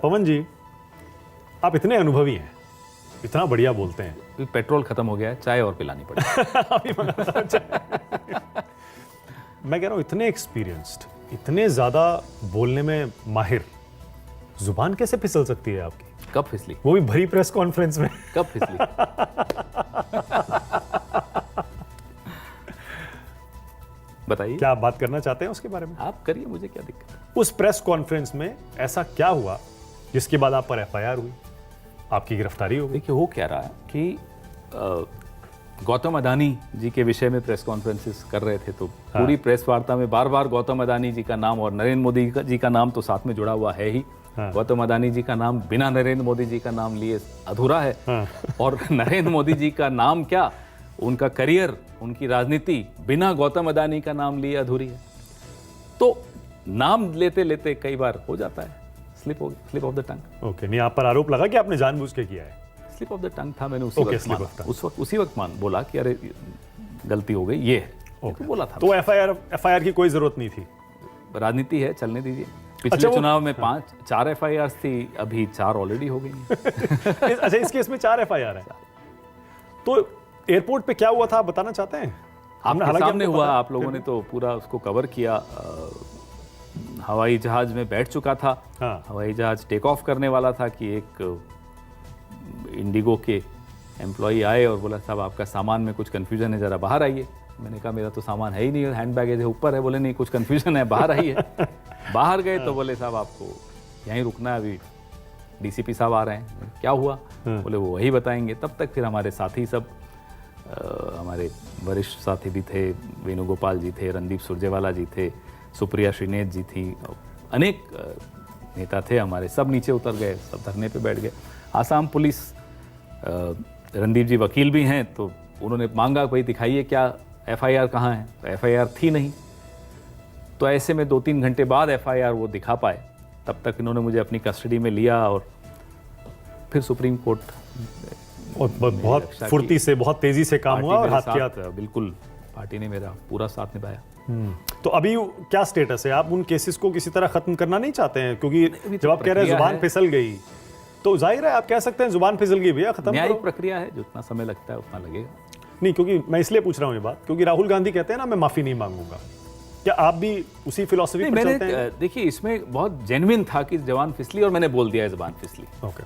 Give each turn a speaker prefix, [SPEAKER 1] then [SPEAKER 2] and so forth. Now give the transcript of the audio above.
[SPEAKER 1] पवन जी, आप इतने अनुभवी हैं, इतना बढ़िया बोलते हैं।
[SPEAKER 2] अभी पेट्रोल खत्म हो गया है, चाय और पिलानी पड़ेगी।
[SPEAKER 1] मैं कह रहा हूँ इतने एक्सपीरियंस्ड, इतने ज्यादा बोलने में माहिर, जुबान कैसे फिसल सकती है आपकी?
[SPEAKER 2] कब फिसली?
[SPEAKER 1] वो भी भरी प्रेस कॉन्फ्रेंस में।
[SPEAKER 2] कब फिसली? बताइए,
[SPEAKER 1] क्या आप बात करना चाहते हैं उसके बारे में?
[SPEAKER 2] आप करिए, मुझे क्या दिक्कत है।
[SPEAKER 1] उस प्रेस कॉन्फ्रेंस में ऐसा क्या हुआ जिसके बाद आप पर एफआईआर हुई, आपकी गिरफ्तारी हो गई?
[SPEAKER 2] देखिए, हो क्या रहा है कि गौतम अदानी जी के विषय में प्रेस कॉन्फ्रेंसेस कर रहे थे, तो पूरी प्रेस वार्ता में बार बार गौतम अदानी जी का नाम और नरेंद्र मोदी जी का नाम तो साथ में जुड़ा हुआ है ही। गौतम अदानी जी का नाम बिना नरेंद्र मोदी जी का नाम लिए अधूरा है। और नरेंद्र मोदी जी का नाम क्या, उनका करियर, उनकी राजनीति बिना गौतम अदानी का नाम लिए अधूरी है। तो नाम लेते लेते कई बार हो जाता है slip of the tongue.
[SPEAKER 1] Okay, नहीं आप पर आरोप लगा कि आपने जानबूझ के किया है?
[SPEAKER 2] स्लिप ऑफ द टंग था, मैंने उसी वक्त बोला कि अरे गलती हो गई, ये है, तो बोला था।
[SPEAKER 1] तो एफआईआर की कोई जरूरत नहीं थी?
[SPEAKER 2] राजनीति है, चलने दीजिए। पिछले चुनाव में 4 एफआईआर थी, अभी 4 ऑलरेडी हो गई हैं।
[SPEAKER 1] अच्छा, इस केस में 4 एफआईआर है। तो एयरपोर्ट पे क्या हुआ था, आप बताना चाहते हैं?
[SPEAKER 2] आपके सामने हुआ, आप लोगों ने तो पूरा उसको कवर किया। हवाई जहाज में बैठ चुका था। हवाई जहाज टेक ऑफ करने वाला था कि एक इंडिगो के एम्प्लॉई आए और बोला, साहब आपका सामान में कुछ कंफ्यूजन है, जरा बाहर आइए। मैंने कहा, मेरा तो सामान है ही नहीं, हैंड बैगेज है ऊपर है। बोले, नहीं कुछ कंफ्यूजन है, बाहर आइए। बाहर गए तो बोले, साहब आपको यहीं रुकना है, अभी डीसीपी साहब आ रहे हैं। क्या हुआ? बोले, वो वही बताएंगे। तब तक फिर हमारे साथी सब, हमारे वरिष्ठ साथी भी थे, वेणुगोपाल जी थे, रणदीप सुरजेवाला जी थे, सुप्रिया श्रीनेत जी थी, अनेक नेता थे हमारे, सब नीचे उतर गए, सब धरने पे बैठ गए। आसाम पुलिस, रणदीप जी वकील भी हैं, तो उन्होंने मांगा, कोई दिखाइए क्या एफआईआर कहाँ है। तो एफआईआर थी नहीं। तो ऐसे में 2-3 घंटे बाद एफआईआर वो दिखा पाए। तब तक इन्होंने मुझे अपनी कस्टडी में लिया और फिर सुप्रीम कोर्ट,
[SPEAKER 1] और बहुत फुर्ती से, बहुत तेजी से काम हुआ और हाथ किया।
[SPEAKER 2] बिल्कुल, पार्टी ने मेरा पूरा साथ निभाया।
[SPEAKER 1] तो अभी क्या स्टेटस है? आप उन केसेस को किसी तरह खत्म करना नहीं चाहते हैं? क्योंकि जब आप कह रहे हैं जुबान फिसल गई, तो जाहिर है आप कह सकते हैं जुबान फिसल गई, भैया खत्म।
[SPEAKER 2] न्यायिक प्रक्रिया है, जितना समय लगता है उतना लगेगा।
[SPEAKER 1] नहीं, क्योंकि मैं इसलिए पूछ रहा हूँ ये बात, क्योंकि राहुल गांधी कहते हैं ना, मैं माफी नहीं मांगूंगा। क्या आप भी उसी फिलॉसफी पर चलते हैं?
[SPEAKER 2] देखिए, इसमें बहुत जेन्युइन था कि जवान फिसली और मैंने बोल दिया है जबान फिसली।
[SPEAKER 1] ओके।